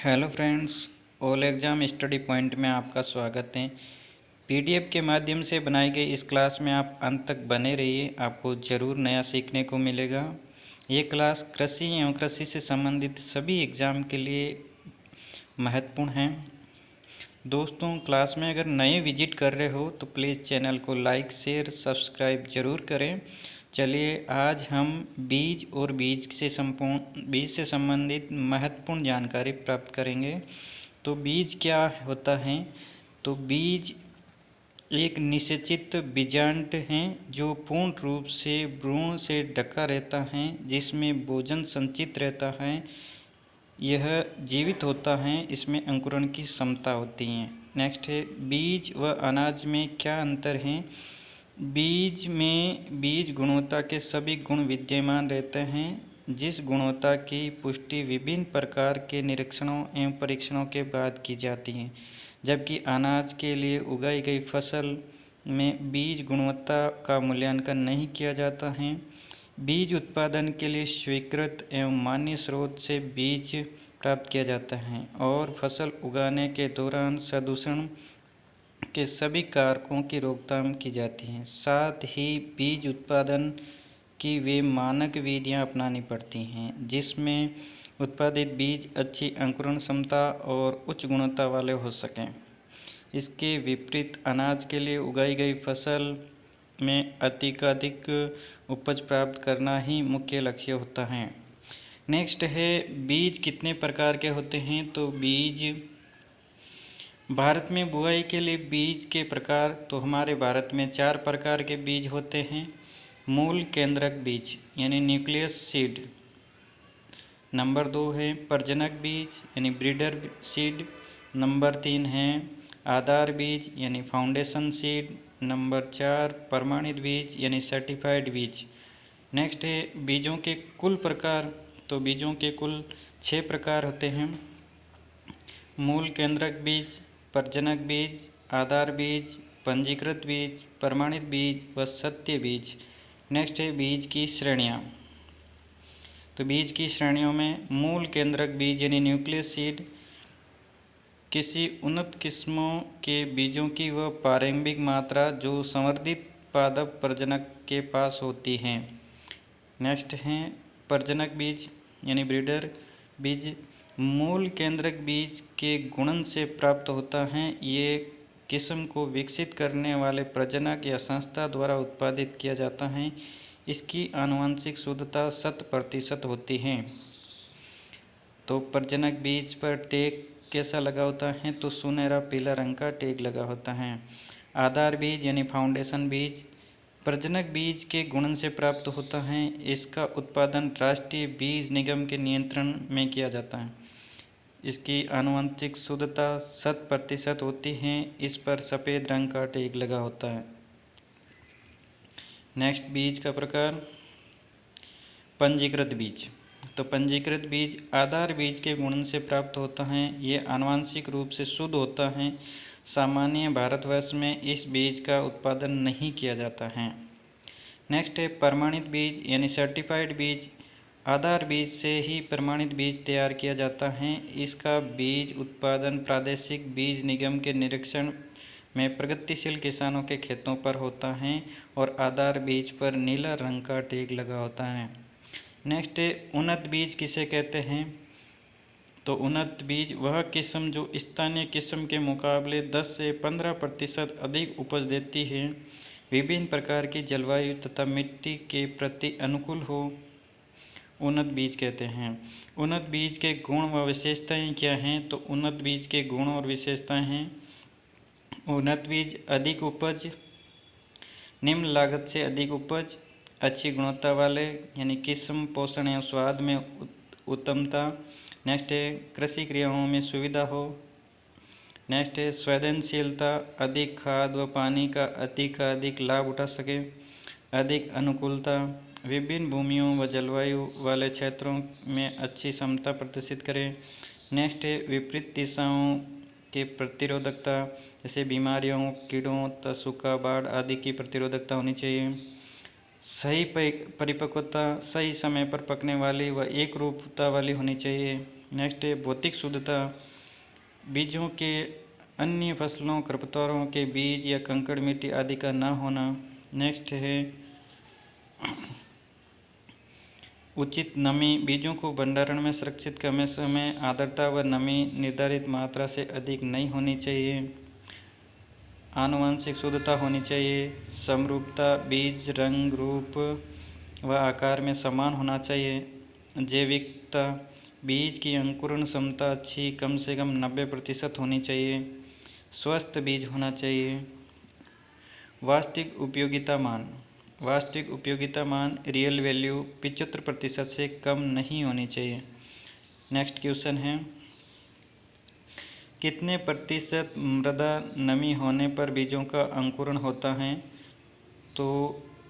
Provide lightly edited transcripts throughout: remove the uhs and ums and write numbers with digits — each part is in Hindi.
Hello friends, all exam study point में आपका स्वागत है। पीडीएफ के माध्यम से बनाई गई इस क्लास में आप अंत तक बने रहिए, आपको ज़रूर नया सीखने को मिलेगा। ये क्लास कृषि एवं कृषि से संबंधित सभी एग्ज़ाम के लिए महत्वपूर्ण है। दोस्तों, क्लास में अगर नए विजिट कर रहे हो तो प्लीज़ चैनल को लाइक शेयर सब्सक्राइब ज़रूर करें। चलिए आज हम बीज और बीज से संबंधित महत्वपूर्ण जानकारी प्राप्त करेंगे। तो बीज क्या होता है? तो बीज एक निषेचित बीजांड है जो पूर्ण रूप से भ्रूण से ढका रहता है, जिसमें भोजन संचित रहता है। यह जीवित होता है, इसमें अंकुरण की क्षमता होती है। नेक्स्ट है बीज व अनाज में क्या अंतर है? बीज में बीज गुणवत्ता के सभी गुण विद्यमान रहते हैं, जिस गुणवत्ता की पुष्टि विभिन्न प्रकार के निरीक्षणों एवं परीक्षणों के बाद की जाती है, जबकि अनाज के लिए उगाई गई फसल में बीज गुणवत्ता का मूल्यांकन नहीं किया जाता है। बीज उत्पादन के लिए स्वीकृत एवं मान्य स्रोत से बीज प्राप्त किया जाता है और फसल उगाने के दौरान प्रदूषण के सभी कारकों की रोकथाम की जाती है। साथ ही बीज उत्पादन की वे मानक विधियाँ अपनानी पड़ती हैं, जिसमें उत्पादित बीज अच्छी अंकुरण क्षमता और उच्च गुणवत्ता वाले हो सकें। इसके विपरीत अनाज के लिए उगाई गई फसल में अधिकाधिक उपज प्राप्त करना ही मुख्य लक्ष्य होता है। नेक्स्ट है बीज कितने प्रकार के होते हैं? तो बीज भारत में बुआई के लिए बीज के प्रकार तो हमारे भारत में 4 प्रकार के बीज होते हैं। मूल केंद्रक बीज यानी न्यूक्लियस सीड, नंबर 2 है प्रजनक बीज यानी ब्रीडर सीड, नंबर 3 है आधार बीज यानी फाउंडेशन सीड, नंबर 4 प्रमाणित बीज यानी सर्टिफाइड बीज। नेक्स्ट है बीजों के कुल प्रकार। तो बीजों के कुल 6 प्रकार होते हैं। मूल केंद्रक बीज, प्रजनक बीज, आधार बीज, पंजीकृत बीज, प्रमाणित बीज व सत्य बीज। नेक्स्ट है बीज की श्रेणियाँ। तो बीज की श्रेणियों में मूल केंद्रक बीज यानी न्यूक्लियस सीड किसी उन्नत किस्मों के बीजों की वह प्रारंभिक मात्रा जो संवर्धित पादप प्रजनक के पास होती हैं। नेक्स्ट है प्रजनक बीज यानी ब्रीडर बीज, मूल केंद्रक बीज के गुणन से प्राप्त होता है। ये किस्म को विकसित करने वाले प्रजनक या संस्था द्वारा उत्पादित किया जाता है। इसकी आनुवंशिक शुद्धता 100% होती है। तो प्रजनक बीज पर टैग कैसा लगा होता है? तो सुनहरा पीला रंग का टैग लगा होता है। आधार बीज यानी फाउंडेशन बीज प्रजनक बीज के गुणन से प्राप्त होता है। इसका उत्पादन राष्ट्रीय बीज निगम के नियंत्रण में किया जाता है। इसकी आनुवंशिक शुद्धता 100% होती है। इस पर सफ़ेद रंग का टैग लगा होता है। नेक्स्ट बीज का प्रकार पंजीकृत बीज। तो पंजीकृत बीज आधार बीज के गुणन से प्राप्त होता है। ये आनुवंशिक रूप से शुद्ध होता है। सामान्य भारतवर्ष में इस बीज का उत्पादन नहीं किया जाता है। नेक्स्ट है प्रमाणित बीज यानी सर्टिफाइड बीज आधार बीज से ही प्रमाणित बीज तैयार किया जाता है। इसका बीज उत्पादन प्रादेशिक बीज निगम के निरीक्षण में प्रगतिशील किसानों के खेतों पर होता है और आधार बीज पर नीला रंग का टैग लगा होता है। नेक्स्ट है उन्नत बीज किसे कहते हैं? तो उन्नत बीज वह किस्म जो स्थानीय किस्म के मुकाबले 10 से 15% अधिक उपज देती है, विभिन्न प्रकार की जलवायु तथा मिट्टी के प्रति अनुकूल हो, उन्नत बीज कहते हैं। उन्नत बीज के गुण व विशेषताएं क्या हैं? तो उन्नत बीज के गुण और विशेषताएं हैं उन्नत बीज अधिक उपज, निम्न लागत से अधिक उपज, अच्छी गुणवत्ता वाले यानी किस्म, पोषण एवं स्वाद में उत्तमता। नेक्स्ट है कृषि क्रियाओं में सुविधा हो। नेक्स्ट है संवेदनशीलता, अधिक खाद व पानी का अधिक लाभ उठा सके। अधिक अनुकूलता, विभिन्न भूमियों व जलवायु वाले क्षेत्रों में अच्छी क्षमता प्रदर्शित करें। नेक्स्ट है विपरीत दिशाओं के प्रतिरोधकता, जैसे बीमारियों, कीड़ों तथा सूखा, बाढ़ आदि की प्रतिरोधकता होनी चाहिए। सही परिपक्वता, सही समय पर पकने वाली व एक रूपता वाली होनी चाहिए। नेक्स्ट है भौतिक शुद्धता, बीजों के अन्य फसलों, खरपतवारों के बीज या कंकड़ मिट्टी आदि का ना होना। नेक्स्ट है उचित नमी, बीजों को भंडारण में सुरक्षित करने समय आर्द्रता व नमी निर्धारित मात्रा से अधिक नहीं होनी चाहिए। आनुवंशिक शुद्धता होनी चाहिए। समरूपता, बीज रंग, रूप व आकार में समान होना चाहिए। जैविकता, बीज की अंकुरण क्षमता अच्छी, कम से कम 90% होनी चाहिए। स्वस्थ बीज होना चाहिए। वास्तविक उपयोगिता मान, वास्तविक उपयोगिता मान रियल वैल्यू 75% से कम नहीं होनी चाहिए। नेक्स्ट क्वेश्चन है कितने प्रतिशत मृदा नमी होने पर बीजों का अंकुरण होता है? तो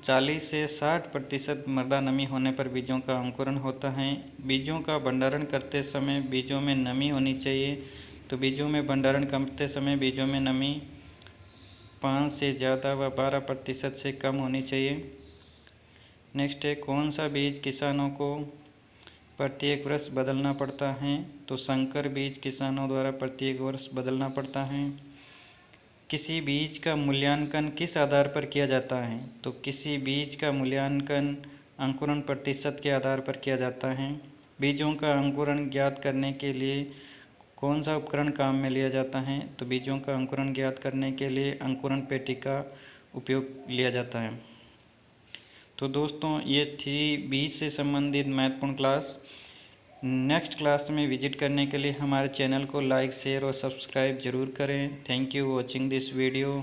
40 से 60% मृदा नमी होने पर बीजों का अंकुरण होता है। बीजों का भंडारण करते समय बीजों में नमी होनी चाहिए। तो बीजों में भंडारण करते समय बीजों में नमी 5 से ज़्यादा व 12% से कम होनी चाहिए। नेक्स्ट है कौन सा बीज किसानों को प्रत्येक वर्ष बदलना पड़ता है? तो संकर बीज किसानों द्वारा प्रत्येक वर्ष बदलना पड़ता है। किसी बीज का मूल्यांकन किस आधार पर किया जाता है? तो किसी बीज का मूल्यांकन अंकुरण प्रतिशत के आधार पर किया जाता है। बीजों का अंकुरण ज्ञात करने के लिए कौन सा उपकरण काम में लिया जाता है? तो बीजों का अंकुरण ज्ञात करने के लिए अंकुरण पेटी का उपयोग लिया जाता है। तो दोस्तों ये थी बीज से संबंधित महत्वपूर्ण क्लास। नेक्स्ट क्लास में विजिट करने के लिए हमारे चैनल को लाइक, शेयर और सब्सक्राइब जरूर करें। Thank you watching this video.